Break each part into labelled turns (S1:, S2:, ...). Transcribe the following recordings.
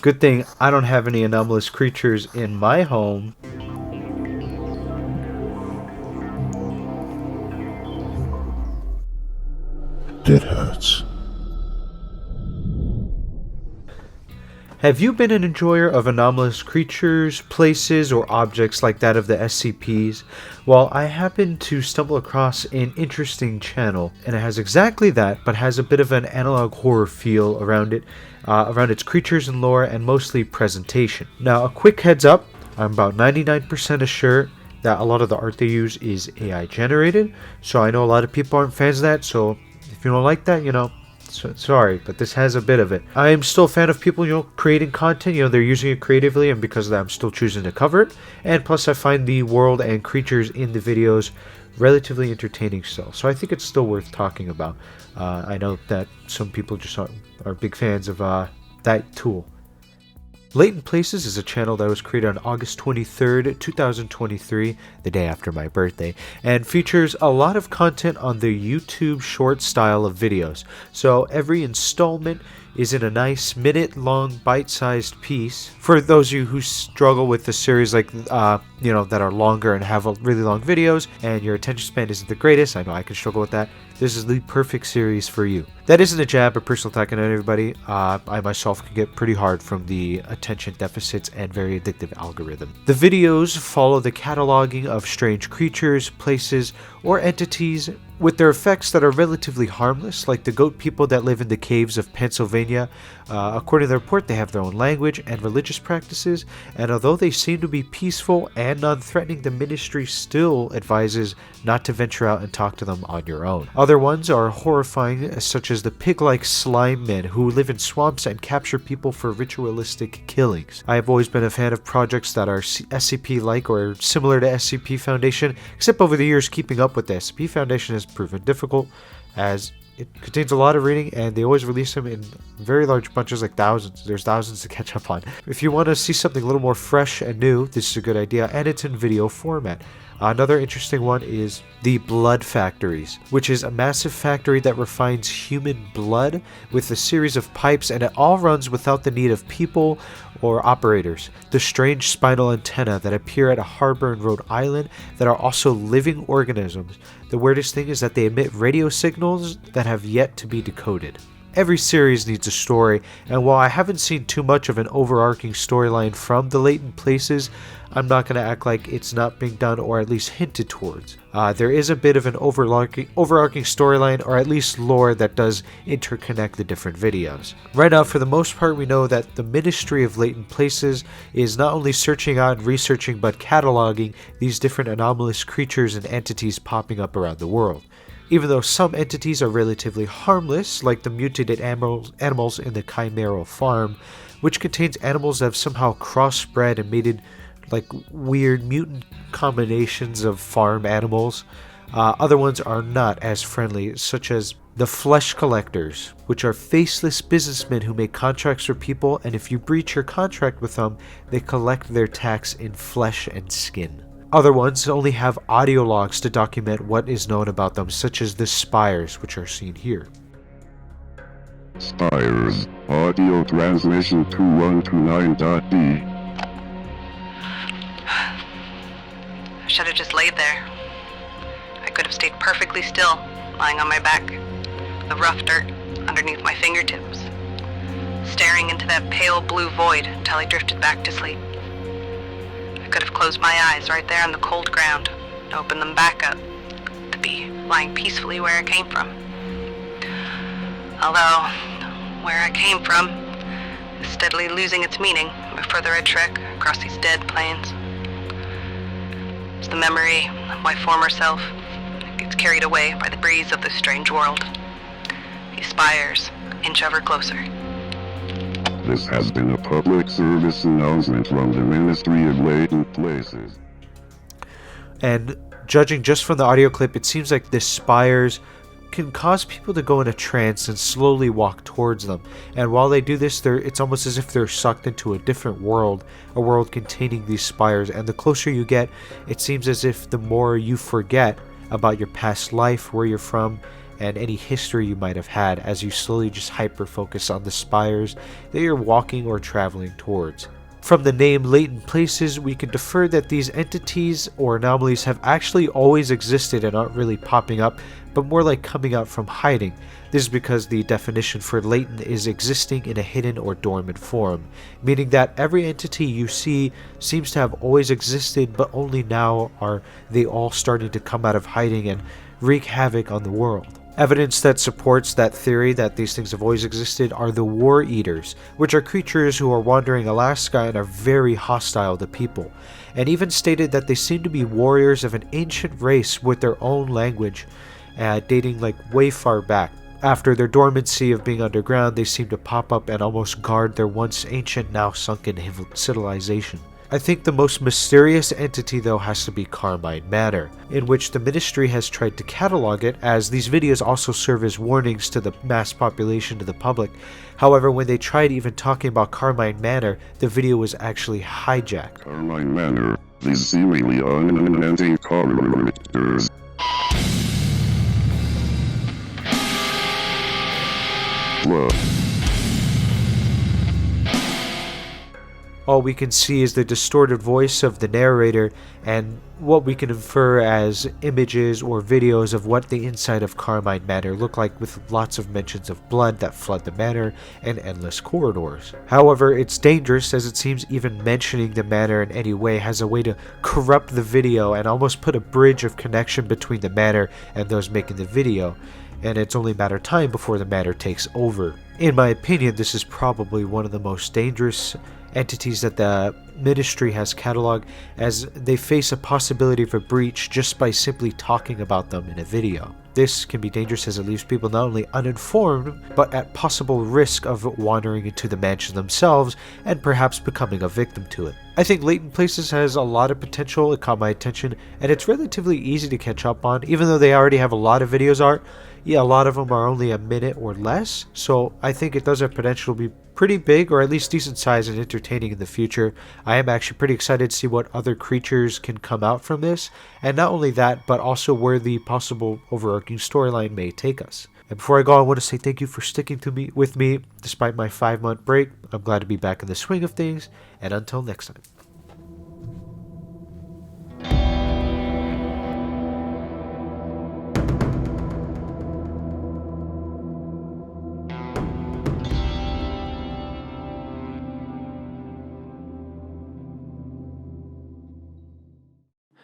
S1: Good thing I don't have any anomalous creatures in my home.
S2: DeadHatz.
S1: Have you been an enjoyer of anomalous creatures, places, or objects like that of the SCPs? Well, I happened to stumble across an interesting channel, and it has exactly that, but has a bit of an analog horror feel around it, around its creatures and lore, and mostly presentation. Now, a quick heads up, I'm about 99% assured that a lot of the art they use is AI generated, so I know a lot of people aren't fans of that, so if you don't like that, sorry, but this has a bit of it. I am still a fan of people, creating content. They're using it creatively, and because of that, I'm still choosing to cover it. And plus, I find the world and creatures in the videos relatively entertaining still. So I think it's still worth talking about. I know that some people just are big fans of that tool. Latent Places is a channel that was created on August 23rd, 2023, the day after my birthday, and features a lot of content on the YouTube short style of videos. So every installment is in a nice minute-long bite-sized piece. For those of you who struggle with the series that are longer and have really long videos, and your attention span isn't the greatest, I know I can struggle with that, this is the perfect series for you. That isn't a jab or personal attack on everybody. I myself can get pretty hard from the attention deficits and very addictive algorithm. The videos follow the cataloging of strange creatures, places, or entities with their effects that are relatively harmless, like the goat people that live in the caves of Pennsylvania. According to the report, they have their own language and religious practices, and although they seem to be peaceful and non-threatening, the ministry still advises not to venture out and talk to them on your own. Other ones are horrifying, such as the pig-like slime men who live in swamps and capture people for ritualistic killings. I have always been a fan of projects that are SCP-like or similar to SCP Foundation, except over the years keeping up with the SCP Foundation has proven difficult, as it contains a lot of reading, and they always release them in very large bunches, like thousands. There's thousands to catch up on. If you want to see something a little more fresh and new, this is a good idea, and it's in video format. Another interesting one is the Blood Factories, which is a massive factory that refines human blood with a series of pipes, and it all runs without the need of people or operators. The strange spinal antennae that appear at a harbor in Rhode Island that are also living organisms. The weirdest thing is that they emit radio signals that have yet to be decoded. Every series needs a story, and while I haven't seen too much of an overarching storyline from the Latent Places, I'm not going to act like it's not being done or at least hinted towards. There is a bit of an overarching storyline, or at least lore, that does interconnect the different videos. Right now, for the most part, we know that the Ministry of Latent Places is not only searching out and researching, but cataloging these different anomalous creatures and entities popping up around the world. Even though some entities are relatively harmless, like the mutated animals in the Chimeral Farm, which contains animals that have somehow crossbred and mated like weird mutant combinations of farm animals. Other ones are not as friendly, such as the Flesh Collectors, which are faceless businessmen who make contracts for people, and if you breach your contract with them, they collect their tax in flesh and skin. Other ones only have audio logs to document what is known about them, such as the Spires, which are seen here.
S2: Spires. Audio transmission 2129.d.
S3: I should have just laid there. I could have stayed perfectly still, lying on my back, the rough dirt underneath my fingertips, staring into that pale blue void until I drifted back to sleep. I could have closed my eyes right there on the cold ground and opened them back up to be lying peacefully where I came from. Although, where I came from is steadily losing its meaning the further I trek across these dead plains. It's the memory of my former self that gets carried away by the breeze of this strange world. These spires inch ever closer.
S2: This has been a public service announcement from the Ministry of Latent Places.
S1: And judging just from the audio clip, it seems like the spires can cause people to go in a trance and slowly walk towards them. And while they do this, it's almost as if they're sucked into a different world, a world containing these spires. And the closer you get, it seems as if the more you forget about your past life, where you're from, and any history you might have had as you slowly just hyper-focus on the spires that you're walking or traveling towards. From the name Latent Places, we can infer that these entities or anomalies have actually always existed and aren't really popping up, but more like coming out from hiding. This is because the definition for latent is existing in a hidden or dormant form, meaning that every entity you see seems to have always existed, but only now are they all starting to come out of hiding and wreak havoc on the world. Evidence that supports that theory that these things have always existed are the War Eaters, which are creatures who are wandering Alaska and are very hostile to people, and even stated that they seem to be warriors of an ancient race with their own language, dating like way far back. After their dormancy of being underground, they seem to pop up and almost guard their once ancient, now sunken civilization. I think the most mysterious entity though has to be Carmine Matter, in which the Ministry has tried to catalog it, as these videos also serve as warnings to the mass population, to the public. However, when they tried even talking about Carmine Manor, the video was actually hijacked.
S2: Carmine Manor, these seemingly unending corridors. Look.
S1: All we can see is the distorted voice of the narrator and what we can infer as images or videos of what the inside of Carmine Manor look like, with lots of mentions of blood that flood the manor and endless corridors. However, it's dangerous, as it seems even mentioning the manor in any way has a way to corrupt the video and almost put a bridge of connection between the manor and those making the video, and it's only a matter of time before the manor takes over. In my opinion, this is probably one of the most dangerous entities that the Ministry has cataloged, as they face a possibility of a breach just by simply talking about them in a video. This can be dangerous as it leaves people not only uninformed, but at possible risk of wandering into the mansion themselves and perhaps becoming a victim to it. I think Latent Places has a lot of potential. It caught my attention, and it's relatively easy to catch up on, even though they already have a lot of videos art. Yeah, a lot of them are only a minute or less, so I think it does have potential to be pretty big, or at least decent size and entertaining in the future. I am actually pretty excited to see what other creatures can come out from this, and not only that, but also where the possible overarching storyline may take us. And before I go, I want to say thank you for sticking with me despite my 5-month break. I'm glad to be back in the swing of things, and until next time.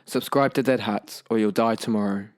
S4: Subscribe to DeadHatz or you'll die tomorrow.